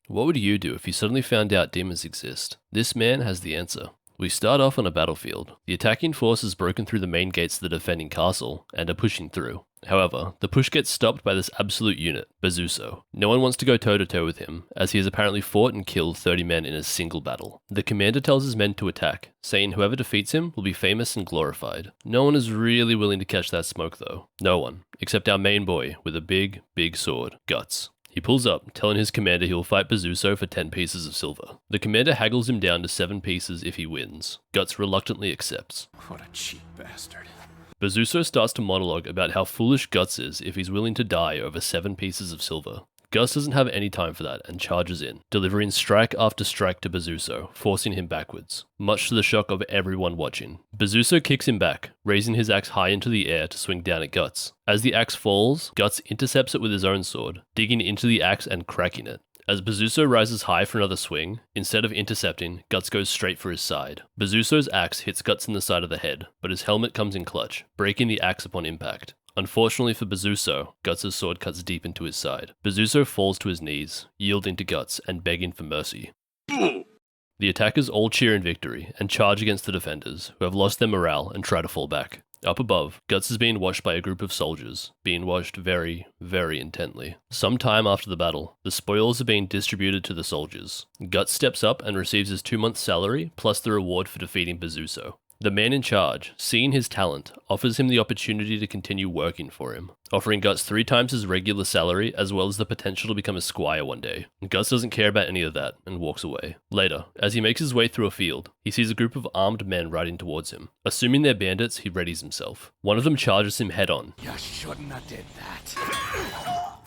What would you do if you suddenly found out demons exist? This man has the answer. We start off on a battlefield. The attacking force has broken through the main gates of the defending castle and are pushing through. However, the push gets stopped by this absolute unit, Bezuso. No one wants to go toe-to-toe with him, as he has apparently fought and killed 30 men in a single battle. The commander tells his men to attack, saying whoever defeats him will be famous and glorified. No one is really willing to catch that smoke though. No one, except our main boy with a big, big sword, Guts. He pulls up, telling his commander he will fight Bezuso for 10 pieces of silver. The commander haggles him down to 7 pieces if he wins. Guts reluctantly accepts. What a cheap bastard. Bezuso starts to monologue about how foolish Guts is if he's willing to die over 7 pieces of silver. Guts doesn't have any time for that and charges in, delivering strike after strike to Bezuso, forcing him backwards, much to the shock of everyone watching. Bezuso kicks him back, raising his axe high into the air to swing down at Guts. As the axe falls, Guts intercepts it with his own sword, digging into the axe and cracking it. As Bezuso rises high for another swing, instead of intercepting, Guts goes straight for his side. Bezuso's axe hits Guts in the side of the head, but his helmet comes in clutch, breaking the axe upon impact. Unfortunately for Bezuso, Guts' sword cuts deep into his side. Bezuso falls to his knees, yielding to Guts and begging for mercy. The attackers all cheer in victory and charge against the defenders, who have lost their morale and try to fall back. Up above, Guts is being watched by a group of soldiers, being watched very, very intently. Some time after the battle, the spoils are being distributed to the soldiers. Guts steps up and receives his 2-month salary, plus the reward for defeating Bezuso. The man in charge, seeing his talent, offers him the opportunity to continue working for him, offering Guts 3 times his regular salary as well as the potential to become a squire one day. Guts doesn't care about any of that and walks away. Later, as he makes his way through a field, he sees a group of armed men riding towards him. Assuming they're bandits, he readies himself. One of them charges him head on. You shouldn't have did that.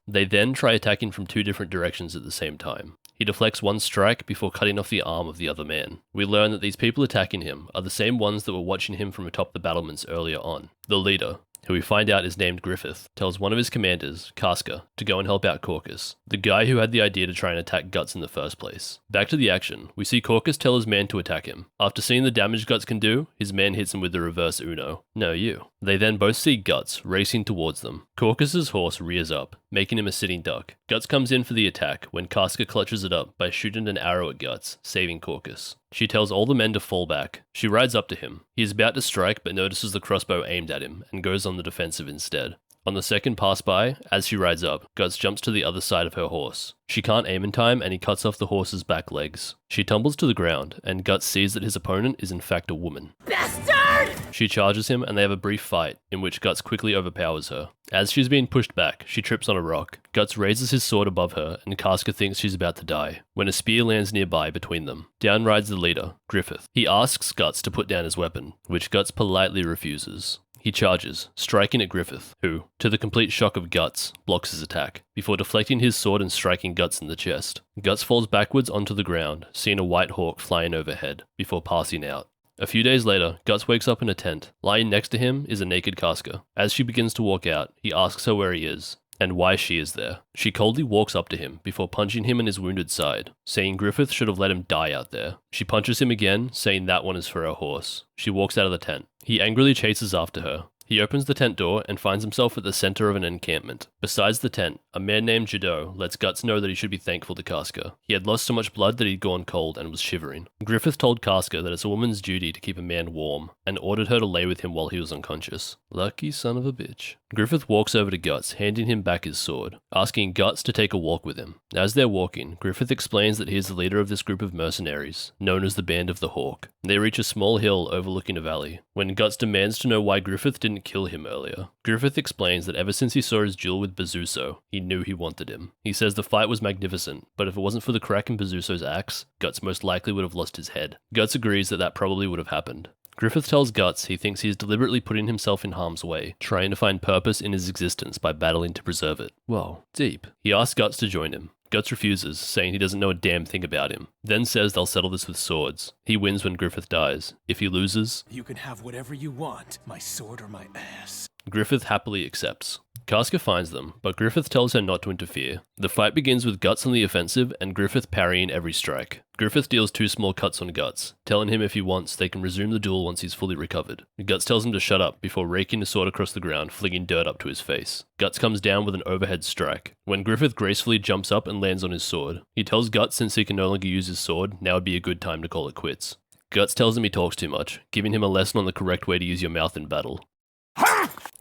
They then try attacking from 2 different directions at the same time. He deflects one strike before cutting off the arm of the other man. We learn that these people attacking him are the same ones that were watching him from atop the battlements earlier on. The leader, who we find out is named Griffith, tells one of his commanders, Casca, to go and help out Caucus, the guy who had the idea to try and attack Guts in the first place. Back to the action, we see Caucus tell his man to attack him. After seeing the damage Guts can do, his man hits him with the reverse Uno. No, you. They then both see Guts racing towards them. Caucus's horse rears up, making him a sitting duck. Guts comes in for the attack when Casca clutches it up by shooting an arrow at Guts, saving Caucus. She tells all the men to fall back. She rides up to him. He is about to strike but notices the crossbow aimed at him and goes on the defensive instead. On the second pass by, as she rides up, Guts jumps to the other side of her horse. She can't aim in time and he cuts off the horse's back legs. She tumbles to the ground and Guts sees that his opponent is in fact a woman. Bastard! She charges him and they have a brief fight, in which Guts quickly overpowers her. As she's being pushed back, she trips on a rock. Guts raises his sword above her and Casca thinks she's about to die, when a spear lands nearby between them. Down rides the leader, Griffith. He asks Guts to put down his weapon, which Guts politely refuses. He charges, striking at Griffith, who, to the complete shock of Guts, blocks his attack, before deflecting his sword and striking Guts in the chest. Guts falls backwards onto the ground, seeing a white hawk flying overhead, before passing out. A few days later, Guts wakes up in a tent. Lying next to him is a naked Casca. As she begins to walk out, he asks her where he is, and why she is there. She coldly walks up to him before punching him in his wounded side, saying Griffith should have let him die out there. She punches him again, saying that one is for her horse. She walks out of the tent. He angrily chases after her. He opens the tent door and finds himself at the center of an encampment. Besides the tent, a man named Jadot lets Guts know that he should be thankful to Casca. He had lost so much blood that he'd gone cold and was shivering. Griffith told Casca that it's a woman's duty to keep a man warm, and ordered her to lay with him while he was unconscious. Lucky son of a bitch. Griffith walks over to Guts, handing him back his sword, asking Guts to take a walk with him. As they're walking, Griffith explains that he is the leader of this group of mercenaries, known as the Band of the Hawk. They reach a small hill overlooking a valley, when Guts demands to know why Griffith didn't kill him earlier. Griffith explains that ever since he saw his duel with Bezuso, he knew he wanted him. He says the fight was magnificent, but if it wasn't for the crack in Bezuso's axe, Guts most likely would have lost his head. Guts agrees that that probably would have happened. Griffith tells Guts he thinks he is deliberately putting himself in harm's way, trying to find purpose in his existence by battling to preserve it. Whoa, deep. He asks Guts to join him. Guts refuses, saying he doesn't know a damn thing about him. Then says they'll settle this with swords. He wins when Griffith dies. If he loses, You can have whatever you want, my sword or my ass. Griffith happily accepts. Casca finds them, but Griffith tells her not to interfere. The fight begins with Guts on the offensive and Griffith parrying every strike. Griffith deals 2 small cuts on Guts, telling him if he wants, they can resume the duel once he's fully recovered. Guts tells him to shut up before raking his sword across the ground, flinging dirt up to his face. Guts comes down with an overhead strike. When Griffith gracefully jumps up and lands on his sword, he tells Guts since he can no longer use his sword, now would be a good time to call it quits. Guts tells him he talks too much, giving him a lesson on the correct way to use your mouth in battle.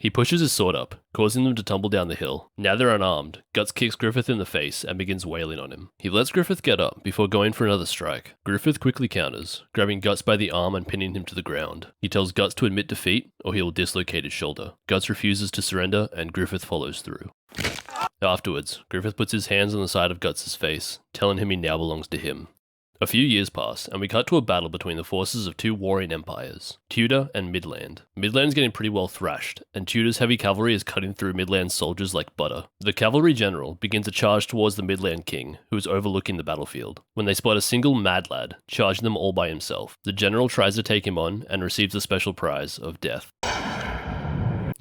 He pushes his sword up, causing them to tumble down the hill. Now they're unarmed. Guts kicks Griffith in the face and begins wailing on him. He lets Griffith get up before going for another strike. Griffith quickly counters, grabbing Guts by the arm and pinning him to the ground. He tells Guts to admit defeat or he will dislocate his shoulder. Guts refuses to surrender and Griffith follows through. Afterwards, Griffith puts his hands on the side of Guts' face, telling him he now belongs to him. A few years pass, and we cut to a battle between the forces of 2 warring empires, Tudor and Midland. Midland's getting pretty well thrashed, and Tudor's heavy cavalry is cutting through Midland's soldiers like butter. The cavalry general begins a charge towards the Midland king, who is overlooking the battlefield. When they spot a single mad lad, charging them all by himself, the general tries to take him on and receives the special prize of death.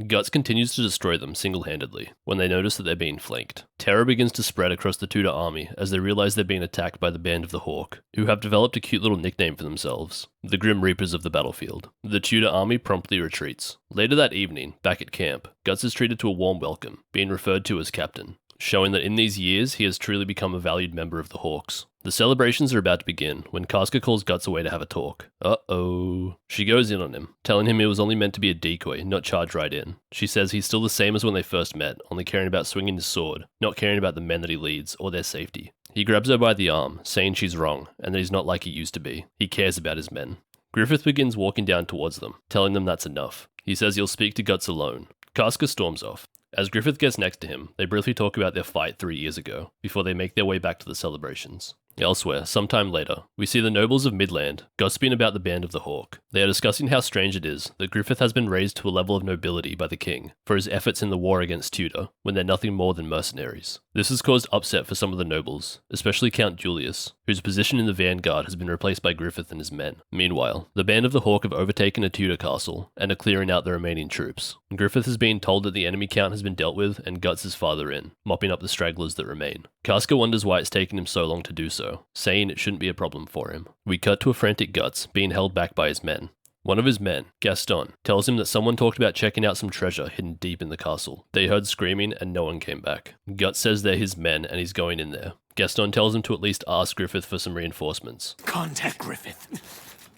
Guts continues to destroy them single-handedly when they notice that they're being flanked. Terror begins to spread across the Tudor army as they realize they're being attacked by the Band of the Hawk, who have developed a cute little nickname for themselves, the Grim Reapers of the battlefield. The Tudor army promptly retreats. Later that evening, back at camp, Guts is treated to a warm welcome, being referred to as Captain, showing that in these years he has truly become a valued member of the Hawks. The celebrations are about to begin when Casca calls Guts away to have a talk. Uh-oh. She goes in on him, telling him it was only meant to be a decoy, not charge right in. She says he's still the same as when they first met, only caring about swinging his sword, not caring about the men that he leads or their safety. He grabs her by the arm, saying she's wrong, and that he's not like he used to be. He cares about his men. Griffith begins walking down towards them, telling them that's enough. He says he'll speak to Guts alone. Casca storms off. As Griffith gets next to him, they briefly talk about their fight 3 years ago, before they make their way back to the celebrations. Elsewhere, sometime later, we see the nobles of Midland gossiping about the Band of the Hawk. They are discussing how strange it is that Griffith has been raised to a level of nobility by the king for his efforts in the war against Tudor, when they're nothing more than mercenaries. This has caused upset for some of the nobles, especially Count Julius, whose position in the vanguard has been replaced by Griffith and his men. Meanwhile, the Band of the Hawk have overtaken a Tudor castle and are clearing out the remaining troops. Griffith is being told that the enemy count has been dealt with and Guts is farther in, mopping up the stragglers that remain. Casca wonders why it's taken him so long to do so, saying it shouldn't be a problem for him. We cut to a frantic Guts being held back by his men. One of his men, Gaston, tells him that someone talked about checking out some treasure hidden deep in the castle. They heard screaming and no one came back. Guts says they're his men and he's going in there. Gaston tells him to at least ask Griffith for some reinforcements. Contact Griffith,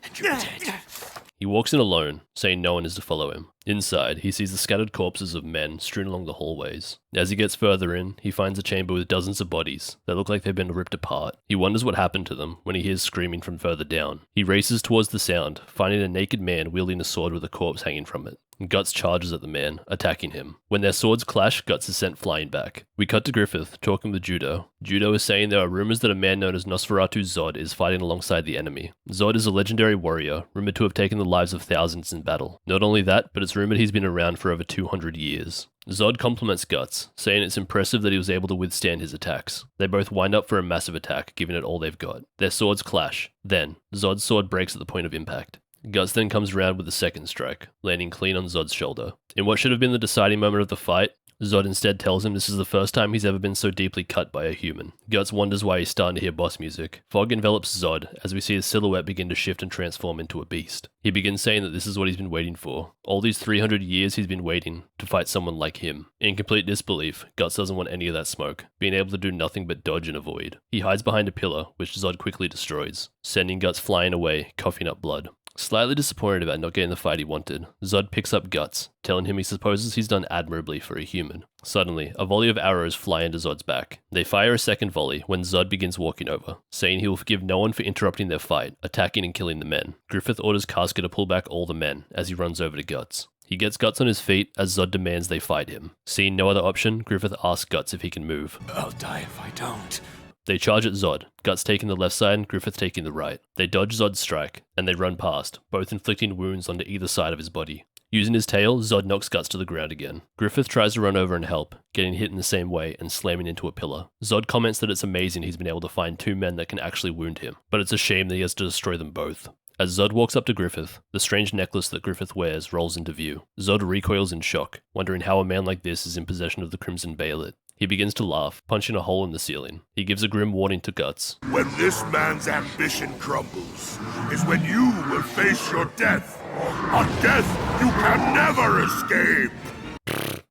and you're dead. He walks in alone, saying no one is to follow him. Inside, he sees the scattered corpses of men strewn along the hallways. As he gets further in, he finds a chamber with dozens of bodies that look like they've been ripped apart. He wonders what happened to them when he hears screaming from further down. He races towards the sound, finding a naked man wielding a sword with a corpse hanging from it. Guts charges at the man, attacking him. When their swords clash, Guts is sent flying back. We cut to Griffith, talking with Judo. Judo is saying there are rumors that a man known as Nosferatu Zod is fighting alongside the enemy. Zod is a legendary warrior, rumored to have taken the lives of thousands in battle. Not only that, but it's rumored he's been around for over 200 years. Zod compliments Guts, saying it's impressive that he was able to withstand his attacks. They both wind up for a massive attack, giving it all they've got. Their swords clash. Then, Zod's sword breaks at the point of impact. Guts then comes around with a second strike, landing clean on Zod's shoulder. In what should have been the deciding moment of the fight, Zod instead tells him this is the first time he's ever been so deeply cut by a human. Guts wonders why he's starting to hear boss music. Fog envelops Zod as we see his silhouette begin to shift and transform into a beast. He begins saying that this is what he's been waiting for. All these 300 years he's been waiting to fight someone like him. In complete disbelief, Guts doesn't want any of that smoke, being able to do nothing but dodge and avoid. He hides behind a pillar, which Zod quickly destroys, sending Guts flying away, coughing up blood. Slightly disappointed about not getting the fight he wanted, Zod picks up Guts, telling him he supposes he's done admirably for a human. Suddenly, a volley of arrows fly into Zod's back. They fire a second volley when Zod begins walking over, saying he will forgive no one for interrupting their fight, attacking and killing the men. Griffith orders Casca to pull back all the men as he runs over to Guts. He gets Guts on his feet as Zod demands they fight him. Seeing no other option, Griffith asks Guts if he can move. I'll die if I don't. They charge at Zod, Guts taking the left side, Griffith taking the right. They dodge Zod's strike, and they run past, both inflicting wounds onto either side of his body. Using his tail, Zod knocks Guts to the ground again. Griffith tries to run over and help, getting hit in the same way and slamming into a pillar. Zod comments that it's amazing he's been able to find 2 men that can actually wound him, but it's a shame that he has to destroy them both. As Zod walks up to Griffith, the strange necklace that Griffith wears rolls into view. Zod recoils in shock, wondering how a man like this is in possession of the Crimson Bayolet. He begins to laugh, punching a hole in the ceiling. He gives a grim warning to Guts. When this man's ambition crumbles, is when you will face your death. A death you can never escape!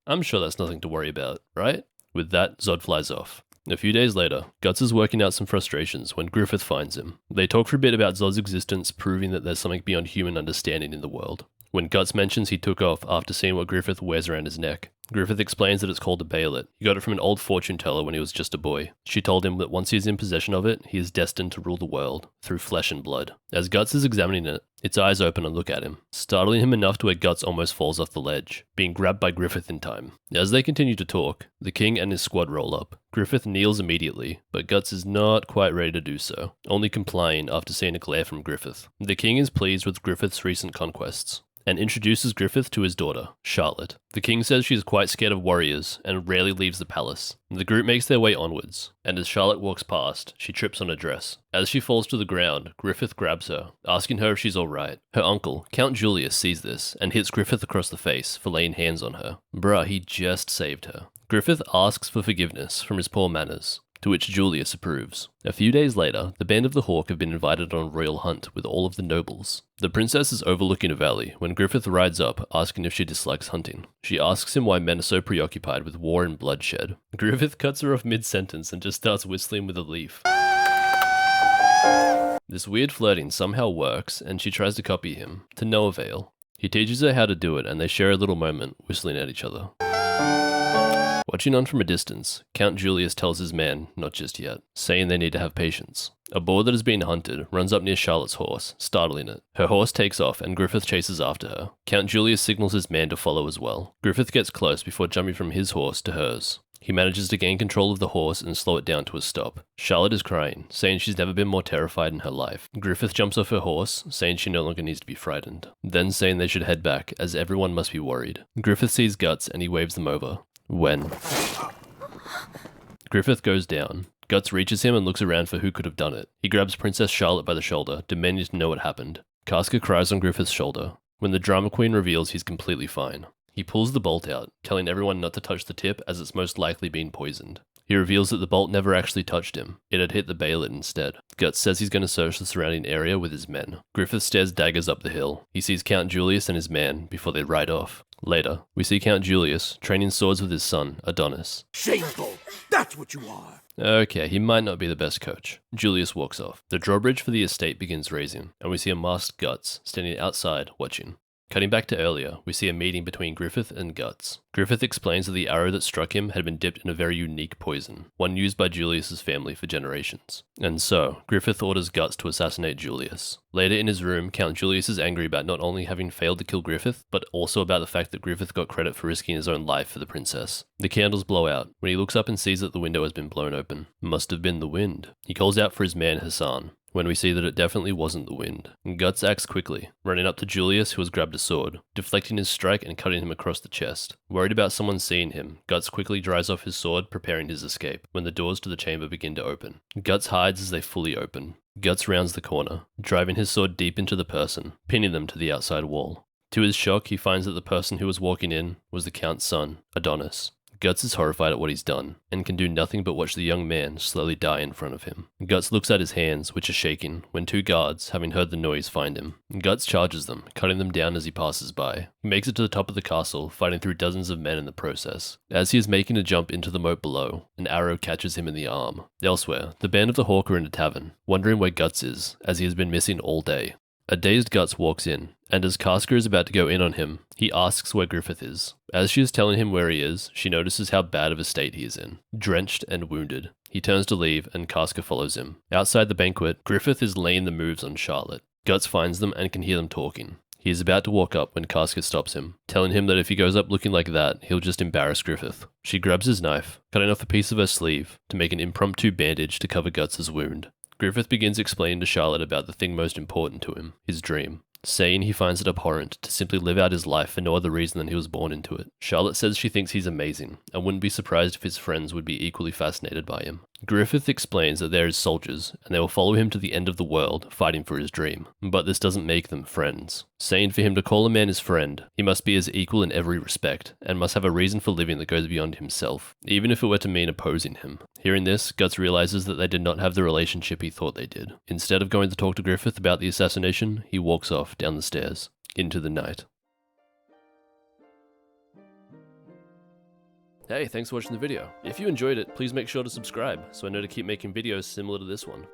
I'm sure that's nothing to worry about, right? With that, Zod flies off. A few days later, Guts is working out some frustrations when Griffith finds him. They talk for a bit about Zod's existence, proving that there's something beyond human understanding in the world. When Guts mentions he took off after seeing what Griffith wears around his neck, Griffith explains that it's called a bayolet. He got it from an old fortune teller when he was just a boy. She told him that once he is in possession of it, he is destined to rule the world through flesh and blood. As Guts is examining it, its eyes open and look at him, startling him enough to where Guts almost falls off the ledge, being grabbed by Griffith in time. As they continue to talk, the king and his squad roll up. Griffith kneels immediately, but Guts is not quite ready to do so, only complying after seeing a glare from Griffith. The king is pleased with Griffith's recent conquests, and introduces Griffith to his daughter, Charlotte. The king says she is quite scared of warriors and rarely leaves the palace. The group makes their way onwards, and as Charlotte walks past, she trips on a dress. As she falls to the ground, Griffith grabs her, asking her if she's alright. Her uncle, Count Julius, sees this and hits Griffith across the face for laying hands on her. Bruh, he just saved her. Griffith asks for forgiveness from his poor manners, to which Julius approves. A few days later, the Band of the Hawk have been invited on a royal hunt with all of the nobles. The princess is overlooking a valley when Griffith rides up, asking if she dislikes hunting. She asks him why men are so preoccupied with war and bloodshed. Griffith cuts her off mid-sentence and just starts whistling with a leaf. This weird flirting somehow works, and she tries to copy him, to no avail. He teaches her how to do it, and they share a little moment, whistling at each other. Watching on from a distance, Count Julius tells his men, not just yet, saying they need to have patience. A boar that is being hunted runs up near Charlotte's horse, startling it. Her horse takes off and Griffith chases after her. Count Julius signals his man to follow as well. Griffith gets close before jumping from his horse to hers. He manages to gain control of the horse and slow it down to a stop. Charlotte is crying, saying she's never been more terrified in her life. Griffith jumps off her horse, saying she no longer needs to be frightened, then saying they should head back, as everyone must be worried. Griffith sees Guts and he waves them over. When Griffith goes down, Guts reaches him and looks around for who could have done it. He grabs Princess Charlotte by the shoulder, demanding to know what happened. Casca cries on Griffith's shoulder. When the drama queen reveals he's completely fine, he pulls the bolt out, telling everyone not to touch the tip as it's most likely been poisoned. He reveals that the bolt never actually touched him. It had hit the bayolet instead. Guts says he's going to search the surrounding area with his men. Griffith stares daggers up the hill. He sees Count Julius and his man before they ride off. Later, we see Count Julius training swords with his son, Adonis. Shameful! That's what you are! Okay, he might not be the best coach. Julius walks off. The drawbridge for the estate begins raising, and we see a masked Guts standing outside watching. Cutting back to earlier, we see a meeting between Griffith and Guts. Griffith explains that the arrow that struck him had been dipped in a very unique poison, one used by Julius's family for generations. And so, Griffith orders Guts to assassinate Julius. Later in his room, Count Julius is angry about not only having failed to kill Griffith, but also about the fact that Griffith got credit for risking his own life for the princess. The candles blow out. When he looks up and sees that the window has been blown open. Must have been the wind. He calls out for his man Hassan, when we see that it definitely wasn't the wind. Guts acts quickly, running up to Julius, who has grabbed a sword, deflecting his strike and cutting him across the chest. Worried about someone seeing him, Guts quickly dries off his sword, preparing his escape, when the doors to the chamber begin to open. Guts hides as they fully open. Guts rounds the corner, driving his sword deep into the person, pinning them to the outside wall. To his shock, he finds that the person who was walking in was the Count's son, Adonis. Guts is horrified at what he's done, and can do nothing but watch the young man slowly die in front of him. Guts looks at his hands, which are shaking, when two guards, having heard the noise, find him. Guts charges them, cutting them down as he passes by. He makes it to the top of the castle, fighting through dozens of men in the process. As he is making a jump into the moat below, an arrow catches him in the arm. Elsewhere, the Band of the Hawk are in a tavern, wondering where Guts is, as he has been missing all day. A dazed Guts walks in, and as Casca is about to go in on him, he asks where Griffith is. As she is telling him where he is, she notices how bad of a state he is in, drenched and wounded. He turns to leave, and Casca follows him. Outside the banquet, Griffith is laying the moves on Charlotte. Guts finds them and can hear them talking. He is about to walk up when Casca stops him, telling him that if he goes up looking like that, he'll just embarrass Griffith. She grabs his knife, cutting off a piece of her sleeve to make an impromptu bandage to cover Guts' wound. Griffith begins explaining to Charlotte about the thing most important to him, his dream. saying he finds it abhorrent to simply live out his life for no other reason than he was born into it. Charlotte says she thinks he's amazing, and wouldn't be surprised if his friends would be equally fascinated by him. Griffith explains that they're his soldiers, and they will follow him to the end of the world, fighting for his dream. But this doesn't make them friends, saying for him to call a man his friend, he must be his equal in every respect, and must have a reason for living that goes beyond himself, even if it were to mean opposing him. Hearing this, Guts realizes that they did not have the relationship he thought they did. Instead of going to talk to Griffith about the assassination, he walks off down the stairs, into the night. Hey, thanks for watching the video. If you enjoyed it, please make sure to subscribe so I know to keep making videos similar to this one.